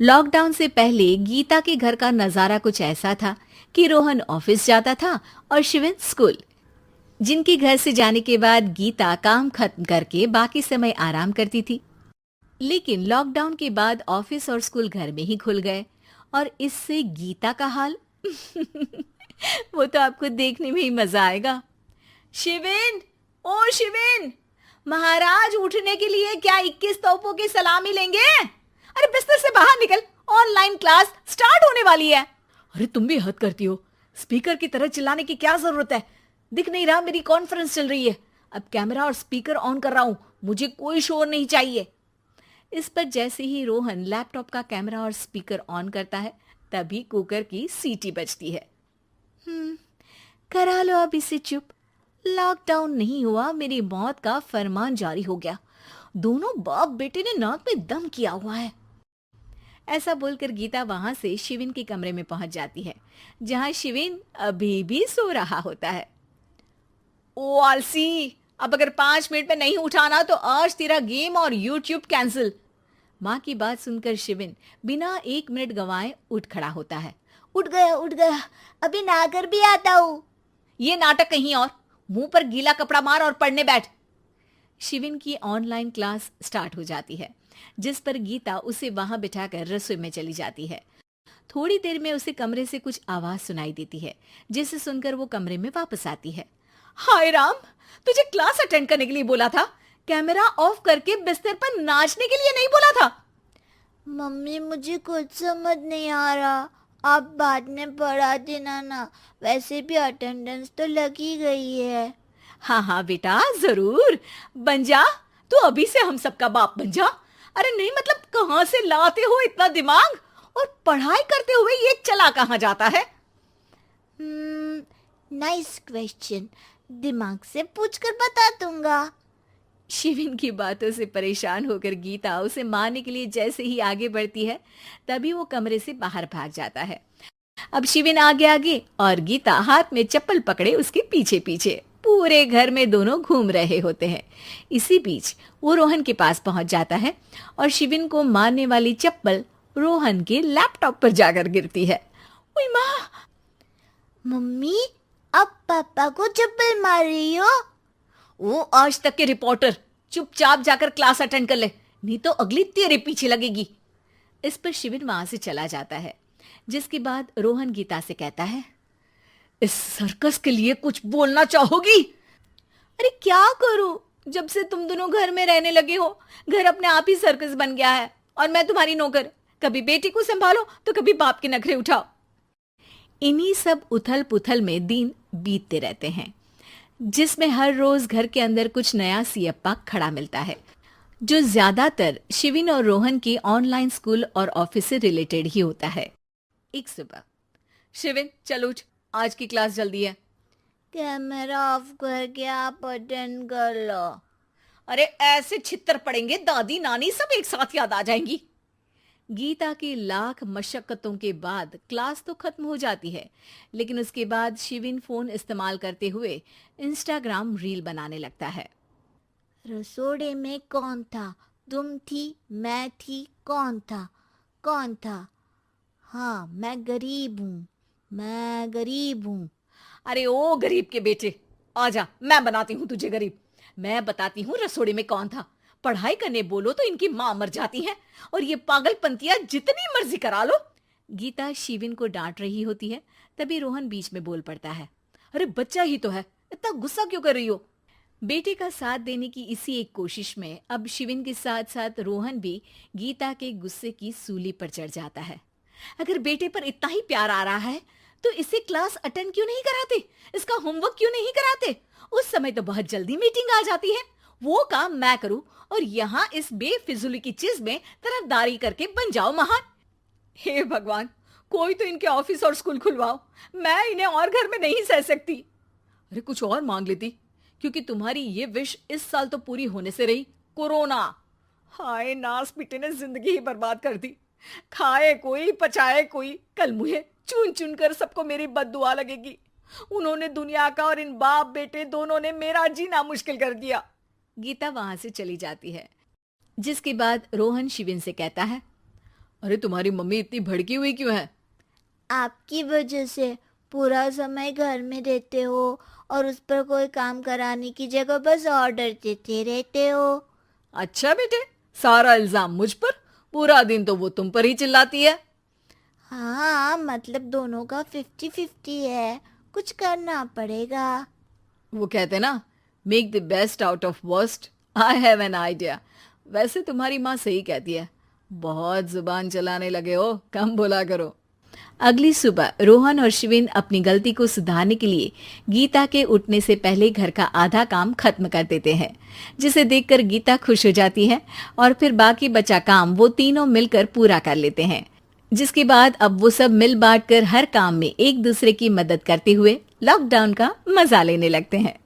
Lockdown से पहले गीता के घर का नजारा कुछ ऐसा था कि रोहन ऑफिस जाता था और शिविन स्कूल। जिनके घर से जाने के बाद गीता काम खत्म करके बाकी समय आराम करती थी। लेकिन लॉकडाउन के बाद ऑफिस और स्कूल घर में ही खुल गए और इससे गीता का हाल वो तो आपको देखने में ही मजा आएगा। शिविन, ओ शिविन, महाराज उठने के लिए क्या 21 तोपों की सलामी लेंगे? अरे बिस्तर से बाहर निकल, ऑनलाइन क्लास स्टार्ट होने वाली है। अरे तुम भी हद करती हो, स्पीकर की तरह चिल्लाने की क्या जरूरत है? दिख नहीं रहा मेरी कॉन्फ्रेंस चल रही है। अब कैमरा और स्पीकर ऑन कर रहा हूं, मुझे कोई शोर नहीं चाहिए। इस पर जैसे ही रोहन लैपटॉप का कैमरा और स्पीकर ऑन करता है तभी कुकर की सीटी बजती है। करा लो अब इसे चुप। लॉकडाउन नहीं हुआ, मेरी मौत का फरमान जारी हो गया। दोनों बाप बेटे ने नाक में दम किया हुआ है। ऐसा बोलकर गीता वहां से शिविन के कमरे में पहुंच जाती है, जहां शिविन अभी भी सो रहा होता है। ओ आलसी, अब अगर 5 मिनट में नहीं उठाना तो आज तेरा गेम और यूट्यूब कैंसिल। माँ की बात सुनकर शिविन बिना 1 मिनट गंवाए उठ खड़ा होता है। उठ गया, अभी नहाकर भी आता हूँ। ये नाटक कहीं और, मुंह पर गीला कपड़ा मार और पढ़ने बैठ। शिविन की ऑनलाइन क्लास स्टार्ट हो जाती है, जिस पर गीता उसे वहां बिठाकर रसोई में चली जाती है। थोड़ी देर में उसे कमरे से कुछ आवाज सुनाई देती है, जिसे सुनकर वो कमरे में वापस आती है। हाय राम, तुझे क्लास अटेंड करने के लिए बोला था, कैमरा ऑफ करके बिस्तर पर नाचने के लिए नहीं बोला था। मम्मी मुझे कुछ समझ नहीं आ रहा, आप बाद में पढ़ा देना ना। वैसे भी अटेंडेंस तो लगी गई है। हाँ हाँ बेटा, जरूर बन जा। तू अभी से हम सबका बाप बन जा। अरे नहीं मतलब कहाँ से लाते हो इतना दिमाग, और पढ़ाई करते हुए ये चला कहाँ जाता है? नाइस क्वेश्चन, दिमाग से पूछकर बता दूंगा। शिविन की बातों से परेशान होकर गीता उसे मारने के लिए जैसे ही आगे बढ़ती है तभी वो कमरे से बाहर भाग जाता है। अब शिविन आगे आगे और गीता हाथ में चप्पल पकड़े उसके पीछे पीछे पूरे घर में दोनों घूम रहे होते हैं। इसी बीच वो रोहन के पास पहुंच जाता है और शिविन को मारने वाली चप्पल रोहन के लैपटॉप पर जाकर गिरती है। ओए माँ! मम्मी, अब पापा को चप्पल मार रही हो? वो आज तक के रिपोर्टर, चुपचाप जाकर क्लास अटेंड कर ले, नहीं तो अगली तेरे पीछे लगेगी। इस पर शिविन वहां से चला जाता है, जिसके बाद रोहन गीता से कहता है, इस सर्कस के लिए कुछ बोलना चाहोगी? अरे क्या करूं, जब से तुम दोनों घर में रहने लगे हो घर अपने आप ही सर्कस बन गया है और मैं तुम्हारी नौकर। कभी बेटी को संभालो तो कभी बाप के नखरे उठाओ। इन्हीं सब उथल पुथल में दिन बीतते रहते हैं, जिसमें हर रोज घर के अंदर कुछ नया सियप्पा खड़ा मिलता है, जो ज्यादातर शिविन और रोहन के ऑनलाइन स्कूल और ऑफिस से रिलेटेड ही होता है। एक सुबह, शिविन चल उठ, आज की क्लास जल्दी है। कैमरा ऑफ करके आप अटेंड कर लो। अरे ऐसे छित्तर पड़ेंगे, दादी नानी सब एक साथ याद आ जाएंगी। गीता की लाख मशक्कतों के बाद क्लास तो खत्म हो जाती है, लेकिन उसके बाद शिविन फोन इस्तेमाल करते हुए इंस्टाग्राम रील बनाने लगता है। रसोड़े में कौन था? तुम थी, मैं थी, कौन था? कौन था? हाँ, मैं गरीब हूँ, मैं गरीब हूँ। अरे ओ गरीब के बेटे, आजा, मैं बनाती हूँ तुझे गरीब। मैं बताती हूँ रसोड़े में कौन था। पढ़ाई करने बोलो तो इनकी माँ मर जाती है, और ये पागलपंतियां जितनी मर्जी करा लो। गीता शिविन को डांट रही होती है, तभी रोहन बीच में बोल पड़ता है। अरे बच्चा ही तो है, इतना गुस्सा क्यों कर रही हो? बेटे का साथ देने की इसी एक कोशिश में अब शिविन के साथ साथ रोहन भी गीता के गुस्से की सूली पर चढ़ जाता है। अगर बेटे पर इतना ही प्यार आ रहा है तो इसे क्लास अटेंड क्यों नहीं कराते, इसका होमवर्क क्यों नहीं कराते? उस समय तो बहुत जल्दी मीटिंग आ जाती है, वो काम मैं करूं और यहाँ इस बेफिजुली की चीज में तरफदारी करके बन जाओ महान। हे भगवान, कोई तो इनके ऑफिस और स्कूल खुलवाओ, मैं इन्हें और घर में नहीं सह सकती। अरे कुछ और मांग लेती, क्योंकि तुम्हारी ये विश इस साल तो पूरी होने से रही, कोरोना। हाय नास पिटे ने जिंदगी ही बर्बाद कर दी। खाए कोई पचाए कोई, कल मुझे चुन चुन कर सबको मेरी बद्दुआ लगेगी। उन्होंने दुनिया का और इन बाप बेटे दोनों ने मेरा जीना मुश्किल कर दिया। गीता वहां से चली जाती है, जिसके बाद रोहन शिविन से कहता है, अरे तुम्हारी मम्मी इतनी भड़की हुई क्यों है? आपकी वजह से पूरा समय घर में रहते हो और उस पर कोई काम कराने की जगह बस ऑर्डर देते रहते हो। अच्छा बेटे, सारा इल्जाम मुझ पर, पूरा दिन तो वो तुम पर ही चिल्लाती है। हाँ, मतलब दोनों का 50-50 है, कुछ करना पड़ेगा। वो कहते ना, make the best out of worst. I have an idea. वैसे तुम्हारी माँ सही कहती है, बहुत जुबान चलाने लगे हो, कम बोला करो। अगली सुबह रोहन और शिविन अपनी गलती को सुधारने के लिए गीता के उठने से पहले घर का आधा काम खत्म कर देते हैं, जिसे देखकर गीता खुश हो जाती है और फिर बाकी बचा काम वो तीनों मिलकर पूरा कर लेते हैं। जिसके बाद अब वो सब मिल बांट कर हर काम में एक दूसरे की मदद करते हुए लॉकडाउन का मजा लेने लगते हैं।